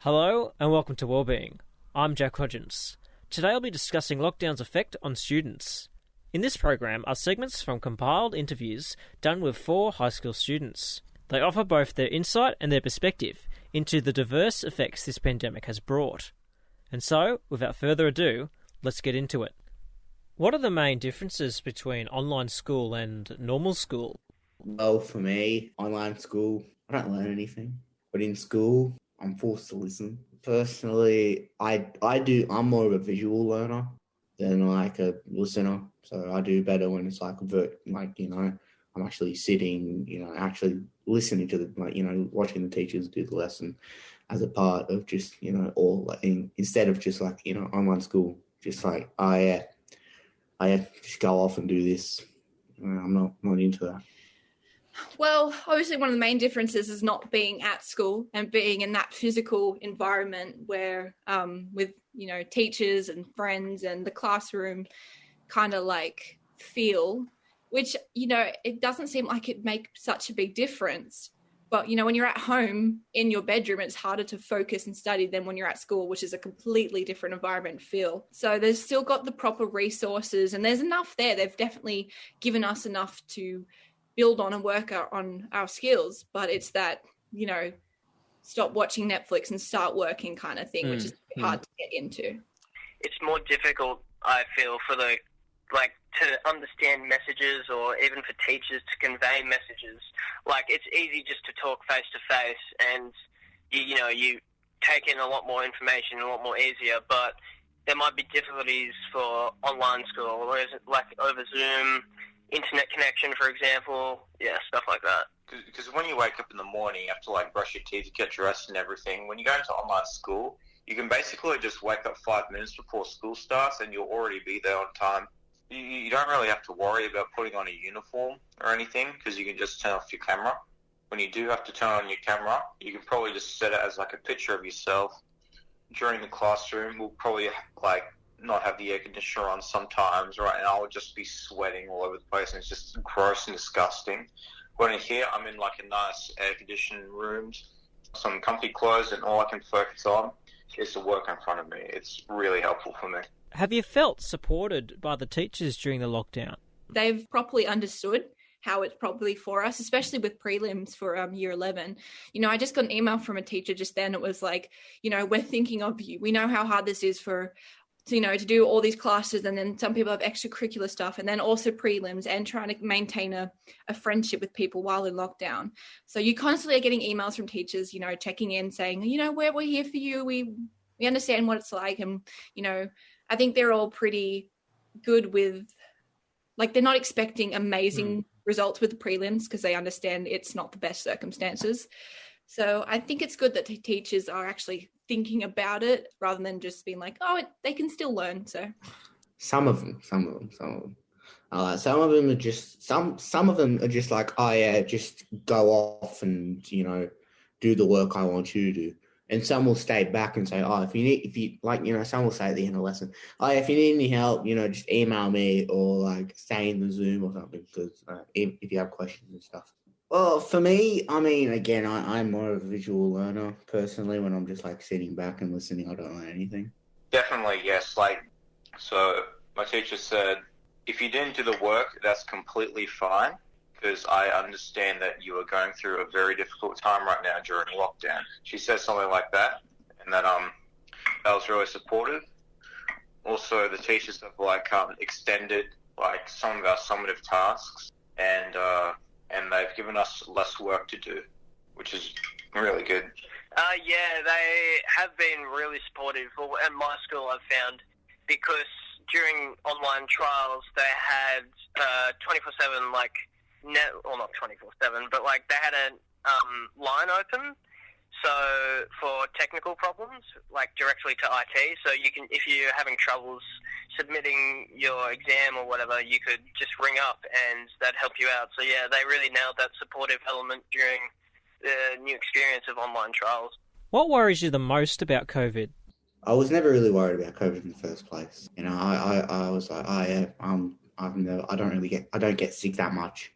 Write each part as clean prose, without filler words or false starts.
Hello and welcome to Wellbeing. I'm Jack Hodgins. Today I'll be discussing lockdown's effect on students. In this program are segments from compiled interviews done with 4 high school students. They offer both their insight and their perspective into the diverse effects this pandemic has brought. And so, without further ado, let's get into it. What are the main differences between online school and normal school? Well, for me, online school, I don't learn anything. But in school, I'm forced to listen. Personally, I'm more of a visual learner than like a listener. So I do better when it's like I'm actually sitting, actually listening to watching the teachers do the lesson as a part of just, instead of just online school, just like, I just go off and do this. I'm not into that. Well, obviously one of the main differences is not being at school and being in that physical environment where with, teachers and friends and the classroom kind of like feel, which, it doesn't seem like it makes such a big difference. But, when you're at home in your bedroom, it's harder to focus and study than when you're at school, which is a completely different environment feel. So there's still got the proper resources and there's enough there. They've definitely given us enough to build on and work on our skills, but it's that, stop watching Netflix and start working kind of thing, which is hard to get into. It's more difficult, I feel, for to understand messages or even for teachers to convey messages. Like, it's easy just to talk face to face and, you take in a lot more information a lot more easier, but there might be difficulties for online school, or is it like over Zoom, internet connection, for example, stuff like that. Because when you wake up in the morning, you have to brush your teeth, get dressed and everything. When you go into online school, you can basically just wake up 5 minutes before school starts and you'll already be there on time. You don't really have to worry about putting on a uniform or anything because you can just turn off your camera. When you do have to turn on your camera, you can probably just set it as a picture of yourself. During the classroom, we'll probably not have the air conditioner on sometimes, right? And I'll just be sweating all over the place and it's just gross and disgusting. When in here, I'm in a nice air-conditioned room, some comfy clothes, and all I can focus on is the work in front of me. It's really helpful for me. Have you felt supported by the teachers during the lockdown? They've properly understood how it's probably for us, especially with prelims for year 11. I just got an email from a teacher just then. It was like, we're thinking of you. We know how hard this is to do all these classes, and then some people have extracurricular stuff, and then also prelims and trying to maintain a friendship with people while in lockdown. So you constantly are getting emails from teachers, checking in, saying, we're here for you. We understand what it's like. And, I think they're all pretty good with, they're not expecting amazing results with the prelims because they understand it's not the best circumstances. So I think it's good that the teachers are actually thinking about it rather than just being like, they can still learn. So some of them. Some of them are just some of them are just like, just go off and do the work I want you to do. And some will stay back and say, some will say at the end of the lesson, if you need any help, just email me or stay in the Zoom or something because if you have questions and stuff. Well, for me, again, I'm more of a visual learner personally. When I'm just sitting back and listening, I don't learn anything. Definitely, yes. So my teacher said, if you didn't do the work, that's completely fine because I understand that you are going through a very difficult time right now during lockdown. She said something like that, and that was really supportive. Also, the teachers have extended some of our summative tasks and they've given us less work to do, which is really good. They have been really supportive. At my school, I've found, because during online trials, they had 24/7, not 24/7, but they had a line open. So for technical problems, directly to IT, so you can, if you're having troubles submitting your exam or whatever, you could just ring up and that'd help you out. So they really nailed that supportive element during the new experience of online trials. What worries you the most about COVID? I was never really worried about COVID in the first place. I was like, I don't get sick that much.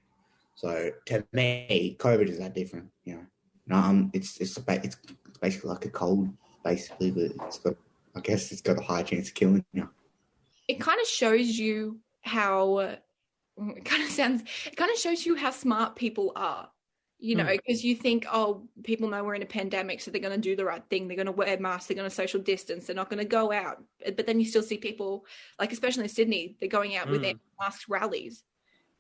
So to me, COVID is that different. It's basically like a cold, basically, but I guess it's got a high chance of killing you. It kind of shows you how it kind of shows you how smart people are, because you think, oh, people know we're in a pandemic, so they're going to do the right thing. They're going to wear masks. They're going to social distance. They're not going to go out. But then you still see people, like especially in Sydney, they're going out with their masked rallies.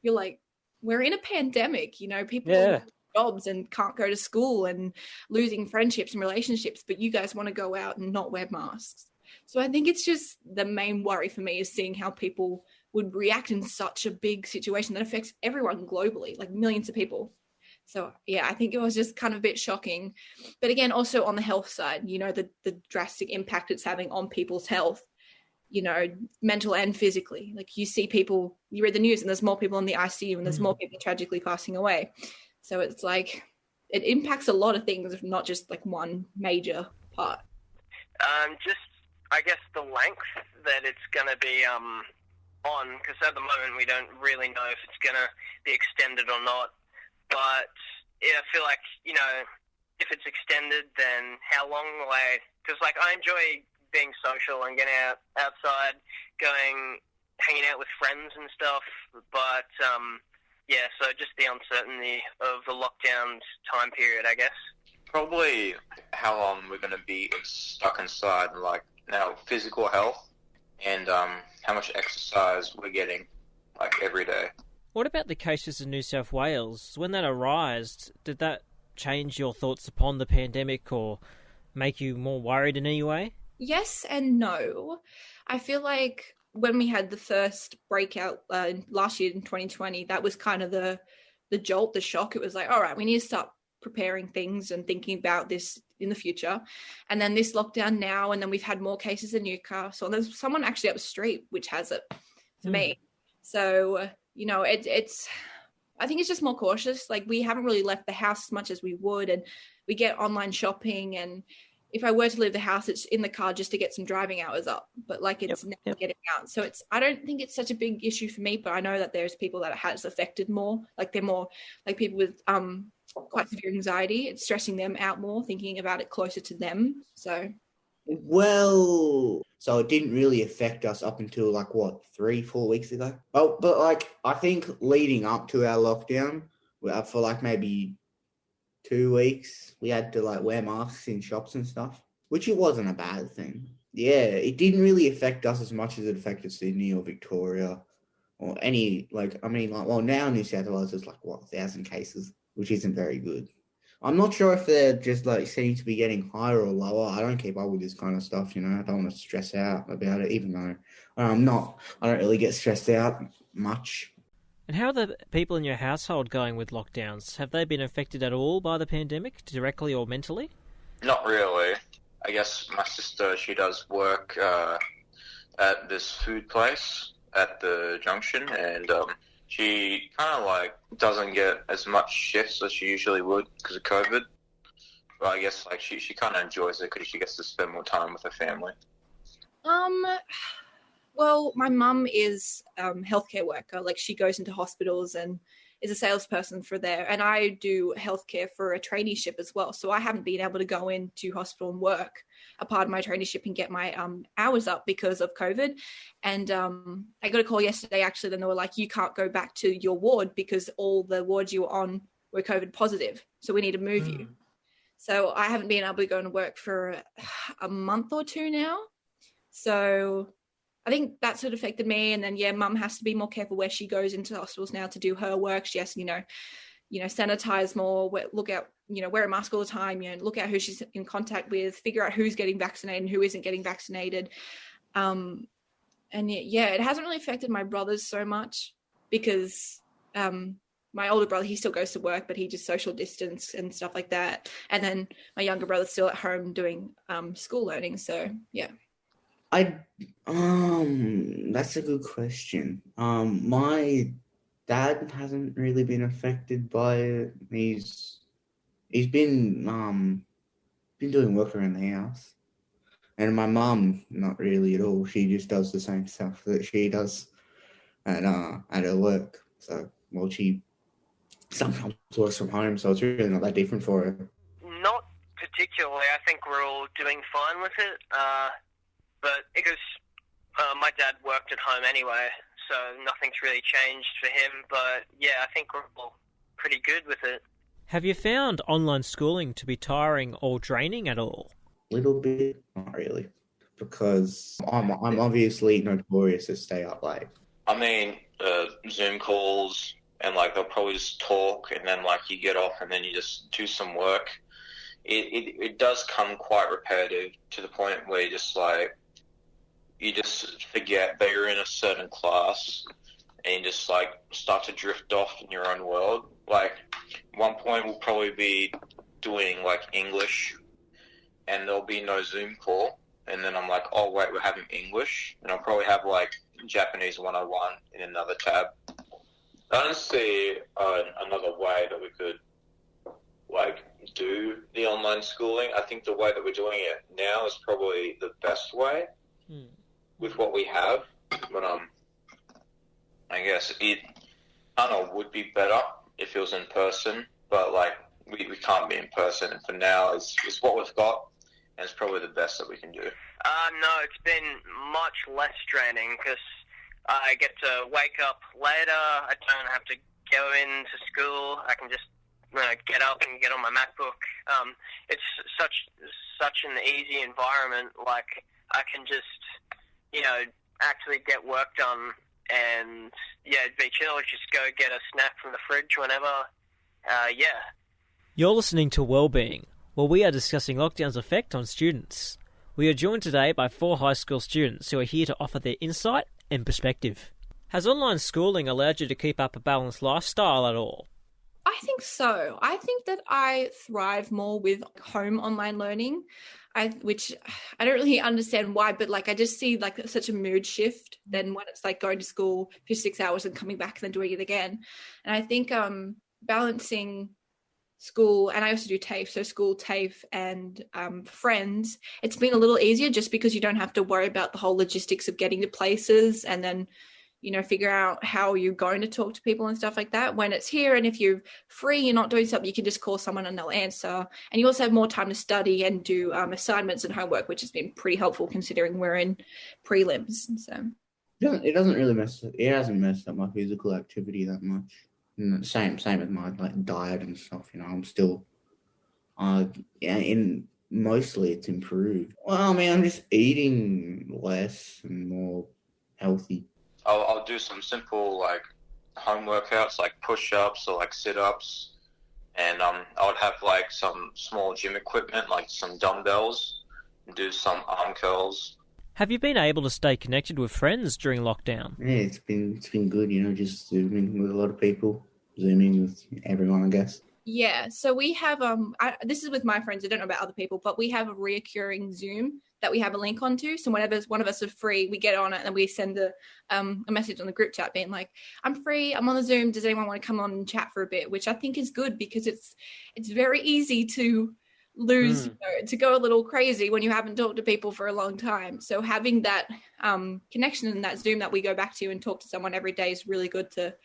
You're like, we're in a pandemic, people have jobs and can't go to school and losing friendships and relationships, but you guys want to go out and not wear masks. So I think it's just the main worry for me is seeing how people would react in such a big situation that affects everyone globally, like millions of people. So yeah, I think it was just kind of a bit shocking. But again, also on the health side, the drastic impact it's having on people's health, mental and physically. Like you see people, you read the news and there's more people in the ICU and there's more people tragically passing away. So it's like, it impacts a lot of things, not just like one major part. Just, I guess, the length that it's going to be on, because at the moment we don't really know if it's going to be extended or not. But yeah, I feel like, if it's extended, then how long will because like I enjoy being social and getting outside, hanging out with friends and stuff. But, yeah, so just the uncertainty of the lockdown time period, I guess. Probably how long we're going to be stuck inside, like our physical health and how much exercise we're getting, like every day. What about the cases in New South Wales? When that arose, did that change your thoughts upon the pandemic or make you more worried in any way? Yes and no. I feel like when we had the first breakout last year in 2020, that was kind of the jolt, the shock. It was like, all right, we need to start preparing things and thinking about this in the future. And then this lockdown now, and then we've had more cases in Newcastle. And there's someone actually up the street which has it for me. So, it's I think it's just more cautious. Like we haven't really left the house as much as we would, and we get online shopping, and if I were to leave the house, it's in the car just to get some driving hours up, but like it's never getting out. So I don't think it's such a big issue for me, but I know that there's people that it has affected more. Like they're more like people with quite severe anxiety. It's stressing them out more, thinking about it closer to them. So it didn't really affect us up until 3-4 weeks ago. Oh, but I think leading up to our lockdown, for maybe 2 weeks, we had to wear masks in shops and stuff, which it wasn't a bad thing. Yeah, it didn't really affect us as much as it affected Sydney or Victoria or any, now New South Wales is 1,000 cases, which isn't very good. I'm not sure if they're just seem to be getting higher or lower. I don't keep up with this kind of stuff, I don't want to stress out about it, even though I don't really get stressed out much. And how are the people in your household going with lockdowns? Have they been affected at all by the pandemic, directly or mentally? Not really. I guess my sister, she does work at this food place at the junction, and she kind of doesn't get as much shifts as she usually would because of COVID. But I guess she kind of enjoys it because she gets to spend more time with her family. Well, my mum is healthcare worker. She goes into hospitals and is a salesperson for there. And I do healthcare for a traineeship as well. So I haven't been able to go into hospital and work a part of my traineeship and get my hours up because of COVID. And I got a call yesterday, actually, then they were like, you can't go back to your ward because all the wards you were on were COVID positive. So we need to move you. So I haven't been able to go and work for a month or two now. So I think that sort of affected me. And then, mum has to be more careful where she goes into hospitals now to do her work. She has to, sanitize more, look out, wear a mask all the time, look at who she's in contact with, figure out who's getting vaccinated and who isn't getting vaccinated. And it hasn't really affected my brothers so much because my older brother, he still goes to work, but he just social distance and stuff like that. And then my younger brother's still at home doing school learning. So, yeah. That's a good question. My dad hasn't really been affected by it. He's been doing work around the house, and my mum not really at all. She just does the same stuff that she does at her work. So she sometimes works from home, so it's really not that different for her. Not particularly. I think we're all doing fine with it. But because my dad worked at home anyway, so nothing's really changed for him. But yeah, I think we're all pretty good with it. Have you found online schooling to be tiring or draining at all? Little bit, not really, because I'm obviously notorious to stay up late. I mean, Zoom calls, and like they'll probably just talk, and then like you get off, and then you just do some work. It does come quite repetitive to the point where you just forget that you're in a certain class, and you just like start to drift off in your own world. Like, one point we'll probably be doing like English, and there'll be no Zoom call, and then I'm like, oh wait, we're having English, and I'll probably have like Japanese 101 in another tab. I don't see another way that we could like do the online schooling. I think the way that we're doing it now is probably the best way with what we have, but I guess it kind of would be better if it was in person, but like we can't be in person, and for now it's what we've got, and it's probably the best that we can do. No, it's been much less draining because I get to wake up later. I don't have to go into school. I can just get up and get on my MacBook. It's such an easy environment. Like, I can just, actually get work done, and it'd be chill. Just go get a snack from the fridge whenever. You're listening to Wellbeing, where we are discussing lockdown's effect on students. We are joined today by 4 high school students who are here to offer their insight and perspective. Has online schooling allowed you to keep up a balanced lifestyle at all? I think so. I think that I thrive more with home online learning, which I don't really understand why, but like I just see like such a mood shift than when it's like going to school for 6 hours and coming back and then doing it again. And I think balancing school, and I also do TAFE, so school, TAFE, and friends, it's been a little easier just because you don't have to worry about the whole logistics of getting to places and then figure out how you're going to talk to people and stuff like that when it's here. And if you're free, you're not doing something, you can just call someone and they'll answer. And you also have more time to study and do assignments and homework, which has been pretty helpful considering we're in prelims. So it doesn't really it hasn't messed up my physical activity that much. Same with my like diet and stuff. I'm still, in mostly it's improved. Well, I mean, I'm just eating less and more healthy. I'll do some simple like home workouts, like push-ups or like sit-ups, and I would have like some small gym equipment, like some dumbbells, and do some arm curls. Have you been able to stay connected with friends during lockdown? Yeah, it's been good. Just zooming with a lot of people, zooming with everyone, I guess. Yeah, so we have this is with my friends. I don't know about other people, but we have a reoccurring Zoom that we have a link onto. So whenever one of us is free, we get on it and we send a message on the group chat being like, I'm free, I'm on the Zoom, does anyone want to come on and chat for a bit? Which I think is good because it's very easy to lose, to go a little crazy when you haven't talked to people for a long time. So having that connection in that Zoom that we go back to and talk to someone every day is really good to,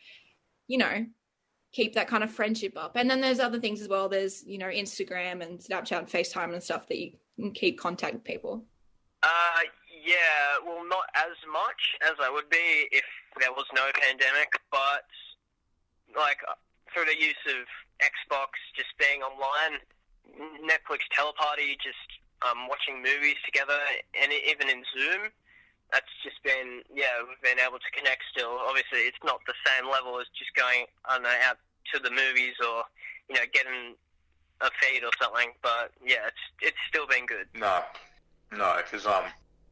keep that kind of friendship up. And then there's other things as well. There's, Instagram and Snapchat and FaceTime and stuff that you can keep contact with people. Well, not as much as I would be if there was no pandemic, but like through the use of Xbox, just being online, Netflix teleparty, just watching movies together, and even in Zoom, that's just been, we've been able to connect still. Obviously, it's not the same level as just going, out to the movies or, getting a feed or something. But, it's still been good. No, because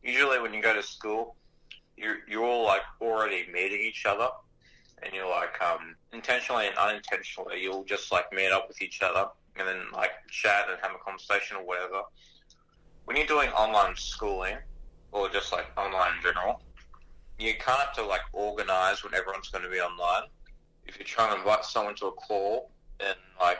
usually when you go to school, you're all, like, already meeting each other. And you're, like, intentionally and unintentionally, you'll just, like, meet up with each other and then, like, chat and have a conversation or whatever. When you're doing online schooling, or just like online in general, you kind of have to like organize when everyone's going to be online. If you're trying to invite someone to a call, then like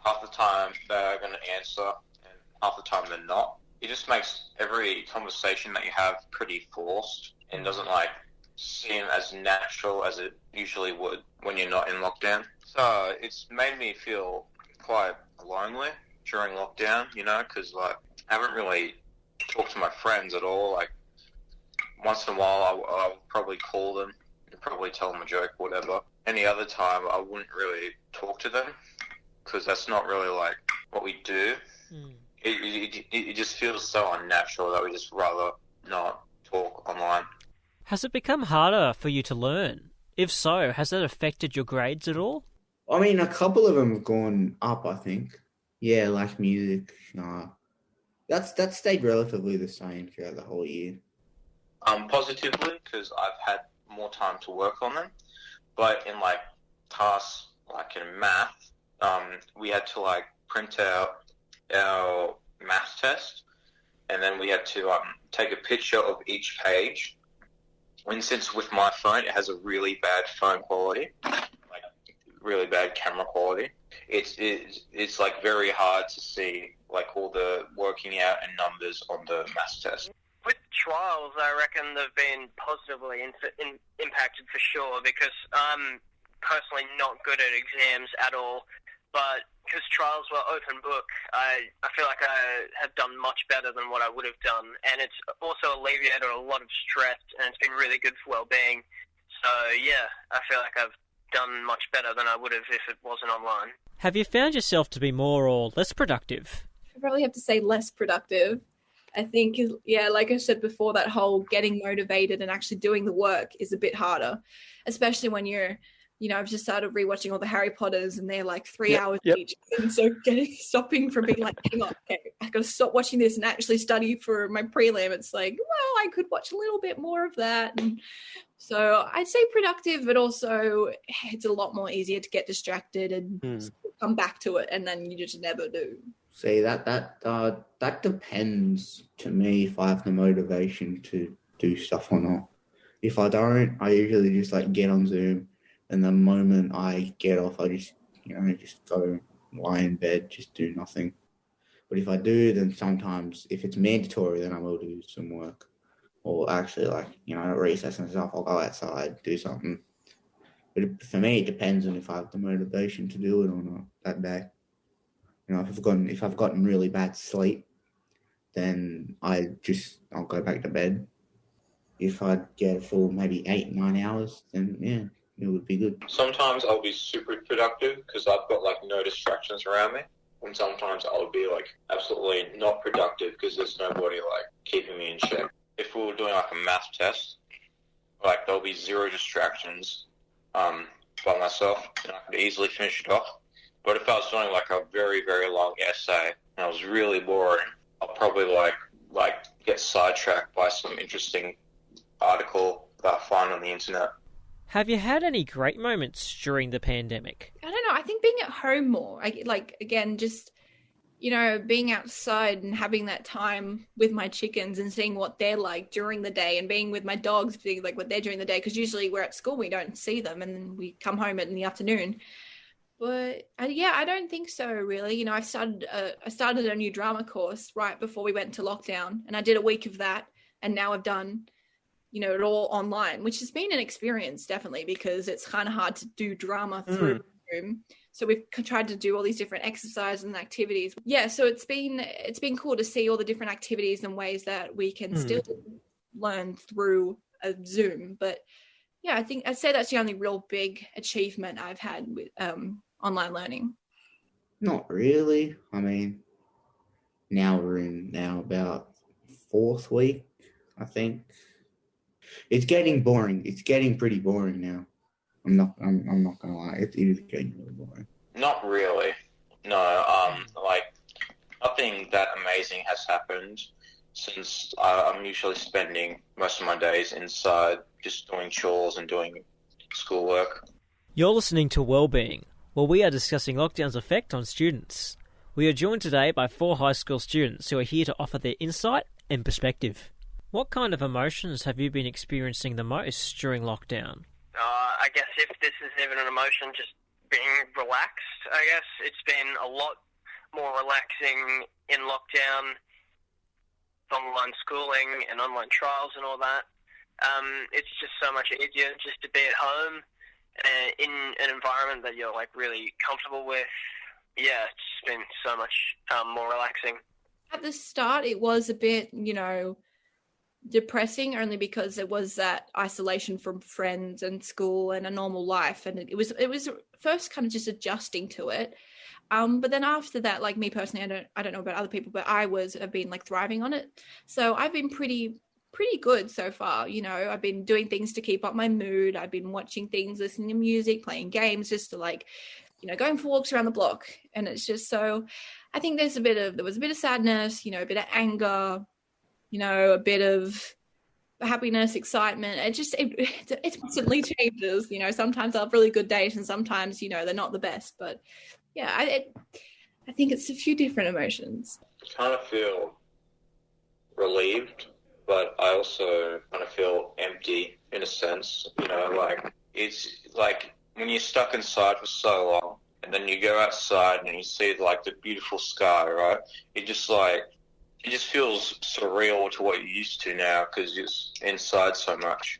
half the time they're going to answer and half the time they're not. It just makes every conversation that you have pretty forced and doesn't like seem as natural as it usually would when you're not in lockdown. So it's made me feel quite lonely during lockdown, you know, because like I haven't really talked to my friends at all. Like once in a while, I'll probably call them and probably tell them a joke or whatever. Any other time, I wouldn't really talk to them because that's not really like what we do. It just feels so unnatural that we just rather not talk online. Has it become harder for you to learn? If so, has that affected your grades at all? I mean, a couple of them have gone up, I think. Yeah, like music. That's stayed relatively the same throughout the whole year. Positively, because I've had more time to work on them. But in like tasks, like in math, we had to like print out our math test, and then we had to take a picture of each page. And since with my phone, it has a really bad phone quality, like really bad camera quality. It's like very hard to see like all the working out and numbers on the math test. With trials, I reckon they've been positively impacted for sure, because I'm personally not good at exams at all, but because trials were open book, I feel like I have done much better than what I would have done, and it's also alleviated a lot of stress, and it's been really good for well-being. So yeah, I feel like I've done much better than I would have if it wasn't online. Have you found yourself to be more or less productive? I probably have to say less productive. I think, yeah, like I said before, that whole getting motivated and actually doing the work is a bit harder, especially when you're, you know, I've just started rewatching all the Harry Potters and they're like 3 hours each. And so stopping from being like, hang on, okay, I've got to stop watching this and actually study for my prelim. It's like, well, I could watch a little bit more of that. And so I'd say productive, but also it's a lot more easier to get distracted and come back to it. And then you just never do. See, that depends to me if I have the motivation to do stuff or not. If I don't, I usually just like get on Zoom, and the moment I get off, I just go lie in bed, just do nothing. But if I do, then sometimes if it's mandatory, then I will do some work, or actually like at recess and stuff, I'll go outside, do something. But for me, it depends on if I have the motivation to do it or not that day. If I've gotten really bad sleep, then I'll go back to bed. If I get a full maybe 8-9 hours, then yeah, it would be good. Sometimes I'll be super productive because I've got like no distractions around me, and sometimes I'll be like absolutely not productive because there's nobody like keeping me in check. If we were doing like a math test, like there'll be zero distractions by myself, and I could easily finish it off. But if I was doing like a very, very long essay and it was really boring, I'll probably like get sidetracked by some interesting article that I find on the internet. Have you had any great moments during the pandemic? I don't know. I think being at home more, being outside and having that time with my chickens and seeing what they're like during the day, and being with my dogs, seeing like what they're doing the day, because usually we're at school, we don't see them, and then we come home in the afternoon. But I don't think so, really. I started a new drama course right before we went into lockdown, and I did a week of that, and now I've done, it all online, which has been an experience, definitely, because it's kind of hard to do drama through Zoom. So we've tried to do all these different exercises and activities. Yeah, so it's been cool to see all the different activities and ways that we can still learn through a Zoom. But yeah, I'd say that's the only real big achievement I've had with online learning. Not really. I mean, now we're in about 4th week, I think. It's getting boring. It's getting pretty boring now. I'm not gonna lie. It is getting really boring. Not really. No. Nothing that amazing has happened since I'm usually spending most of my days inside, just doing chores and doing schoolwork. You're listening to Wellbeing, where we are discussing lockdown's effect on students. We are joined today by 4 high school students who are here to offer their insight and perspective. What kind of emotions have you been experiencing the most during lockdown? I guess if this is even an emotion, just being relaxed, I guess. It's been a lot more relaxing in lockdown, online schooling and online trials and all that. It's just so much easier just to be at home in an environment that you're like really comfortable with, yeah, it's just been so much more relaxing. At the start, it was a bit, depressing, only because it was that isolation from friends and school and a normal life, and it was first kind of just adjusting to it. But then after that, like me personally, I don't know about other people, but I've been like thriving on it. So I've been pretty good so far. I've been doing things to keep up my mood. I've been watching things, listening to music, playing games, just to like, going for walks around the block. And it's just so, I think there was a bit of sadness, a bit of anger, a bit of happiness, excitement. It constantly changes. Sometimes I have really good days, and sometimes they're not the best. But yeah, I think it's a few different emotions. I kind of feel relieved, but I also kind of feel empty in a sense. Like it's like when you're stuck inside for so long, and then you go outside and you see like the beautiful sky, right? It just feels surreal to what you're used to now because you're inside so much,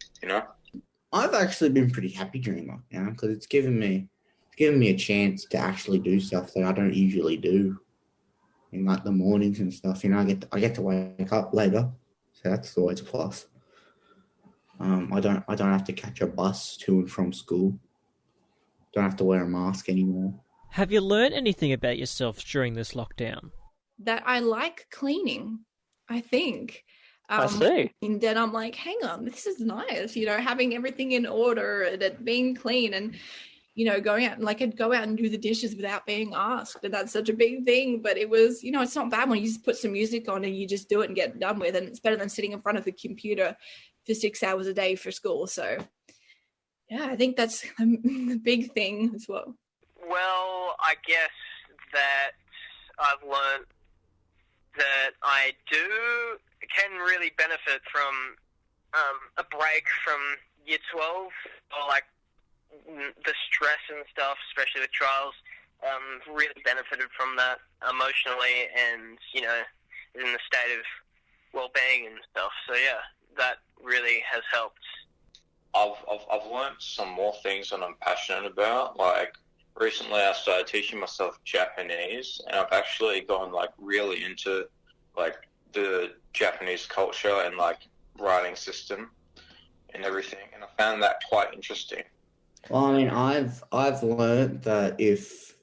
I've actually been pretty happy during lockdown because it's given me a chance to actually do stuff that I don't usually do in like the mornings and stuff. I get to wake up later, so that's always a plus. I don't have to catch a bus to and from school. Don't have to wear a mask anymore. Have you learned anything about yourself during this lockdown? That I like cleaning, I think. I see. And then I'm like, hang on, this is nice, having everything in order and it being clean and, going out and like I'd go out and do the dishes without being asked. And that's such a big thing. But it was, it's not bad when you just put some music on and you just do it and get it done with. And it's better than sitting in front of the computer for 6 hours a day for school. So, yeah, I think that's the big thing as well. Well, I guess that I've learned that I can really benefit from a break from year 12, or like the stress and stuff, especially with trials. Really benefited from that emotionally, and in the state of well-being and stuff. So yeah, that really has helped. I've learned some more things that I'm passionate about. Like recently, I started teaching myself Japanese, and I've actually gone like really into like the Japanese culture and like writing system and everything, and I found that quite interesting. Well, I mean, I've learned that this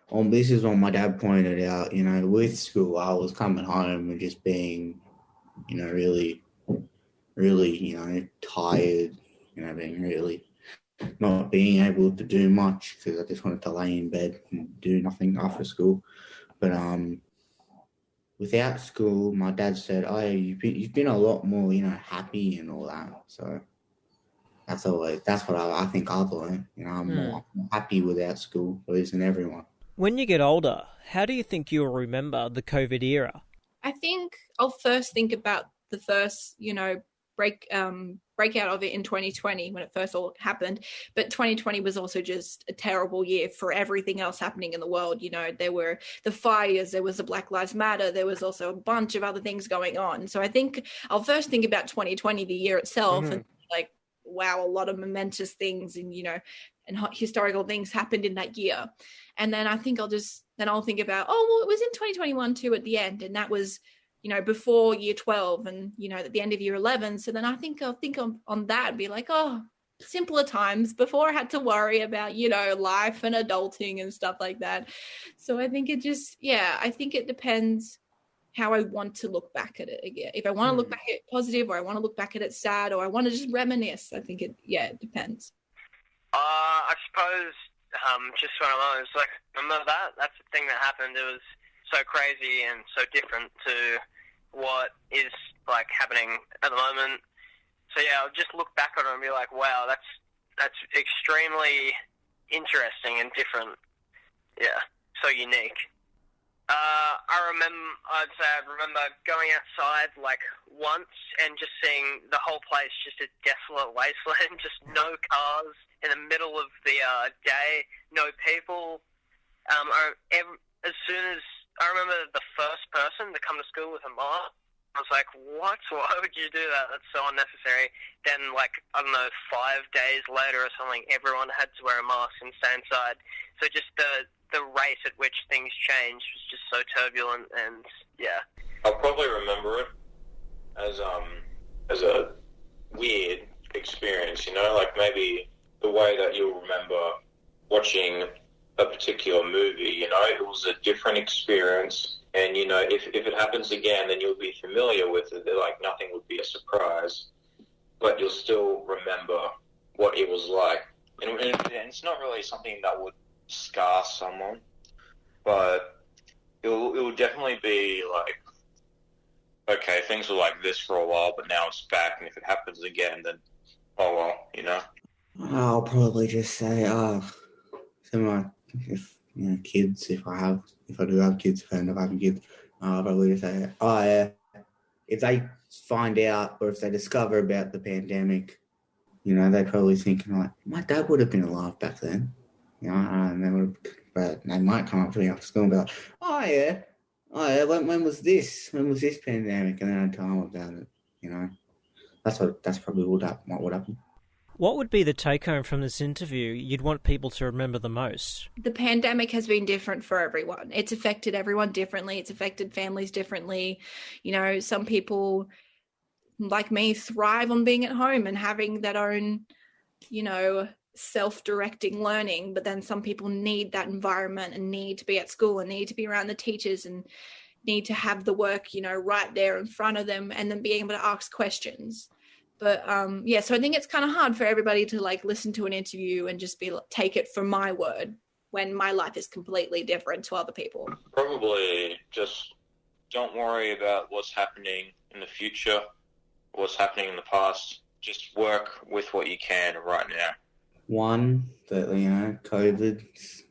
is what my dad pointed out. With school, I was coming home and just being, really, really, tired. Being really not being able to do much because I just wanted to lay in bed and do nothing after school. But without school, my dad said, "Oh, you've been a lot more, happy and all that." So that's what I think I've learned. I'm more happy without school, but isn't everyone? When you get older, how do you think you'll remember the COVID era? I think I'll first think about the first, breakout of it in 2020 when it first all happened. But 2020 was also just a terrible year for everything else happening in the world. There were the fires, there was the Black Lives Matter, there was also a bunch of other things going on. So I think I'll first think about 2020, the year itself, and like, wow, a lot of momentous things and, and historical things happened in that year. And then I think I'll think about, it was in 2021 too at the end. And that was, before year 12 and, at the end of year 11. So then I think I'll think on that and be like, simpler times before I had to worry about, life and adulting and stuff like that. So I think I think it depends how I want to look back at it again. If I want to look back at it positive, or I want to look back at it sad, or I want to just reminisce, I think it depends. I suppose just when I was like, remember that's the thing that happened. It was so crazy and so different to what is like happening at the moment. So yeah, I'll just look back on it and be like, wow, that's extremely interesting and different. Yeah, so unique. I'd remember going outside like once and just seeing the whole place just a desolate wasteland, just no cars in the middle of the day, no people. As soon as I remember the first person to come to school with a mask, I was like, what? Why would you do that? That's so unnecessary. Then, like, I don't know, 5 days later or something, everyone had to wear a mask and stay inside. So just the the rate at which things changed was just so turbulent, and yeah. I'll probably remember it as a weird experience, you know, like maybe the way that you'll remember watching a particular movie, you know, it was a different experience, and, you know, if it happens again, then you'll be familiar with it, like nothing would be a surprise, but you'll still remember what it was like. And it's not really something that would scar someone, but it will definitely be like, okay, things were like this for a while, but now it's back, and if it happens again, then, oh well, you know? I'll probably just say, kids, if I do have kids, if I end up having kids, I'll probably just say, if they find out or if they discover about the pandemic, you know, they're probably thinking like, my dad would have been alive back then, you know, and they might come up to me after school and be like, when was this pandemic? And then I'd tell them about it, you know. That's probably what would happen. What would be the take-home from this interview you'd want people to remember the most? The pandemic has been different for everyone. It's affected everyone differently. It's affected families differently. You know, some people, like me, thrive on being at home and having that own, you know, self-directing learning. But then some people need that environment and need to be at school and need to be around the teachers and need to have the work, you know, right there in front of them and then being able to ask questions. But so I think it's kind of hard for everybody to like listen to an interview and just take it for my word when my life is completely different to other people. Probably just don't worry about what's happening in the future, what's happening in the past. Just work with what you can right now. One, that, you know, COVID,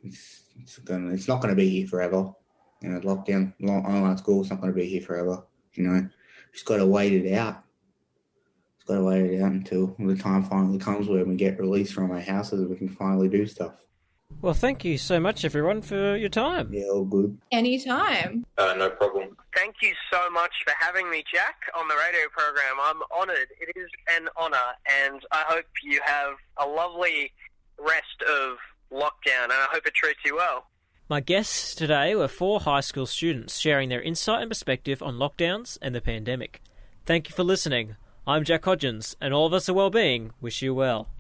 it's not going to be here forever. You know, lockdown, online school, it's not going to be here forever. You know, just got to wait it out. Got to wait it out until the time finally comes where we get released from our houses and we can finally do stuff. Well, thank you so much, everyone, for your time. Yeah, all good. Anytime. No problem. Thank you so much for having me, Jack, on the radio program. I'm honoured. It is an honour, and I hope you have a lovely rest of lockdown, and I hope it treats you well. My guests today were 4 high school students sharing their insight and perspective on lockdowns and the pandemic. Thank you for listening. I'm Jack Hodgins, and all of us at Wellbeing wish you well.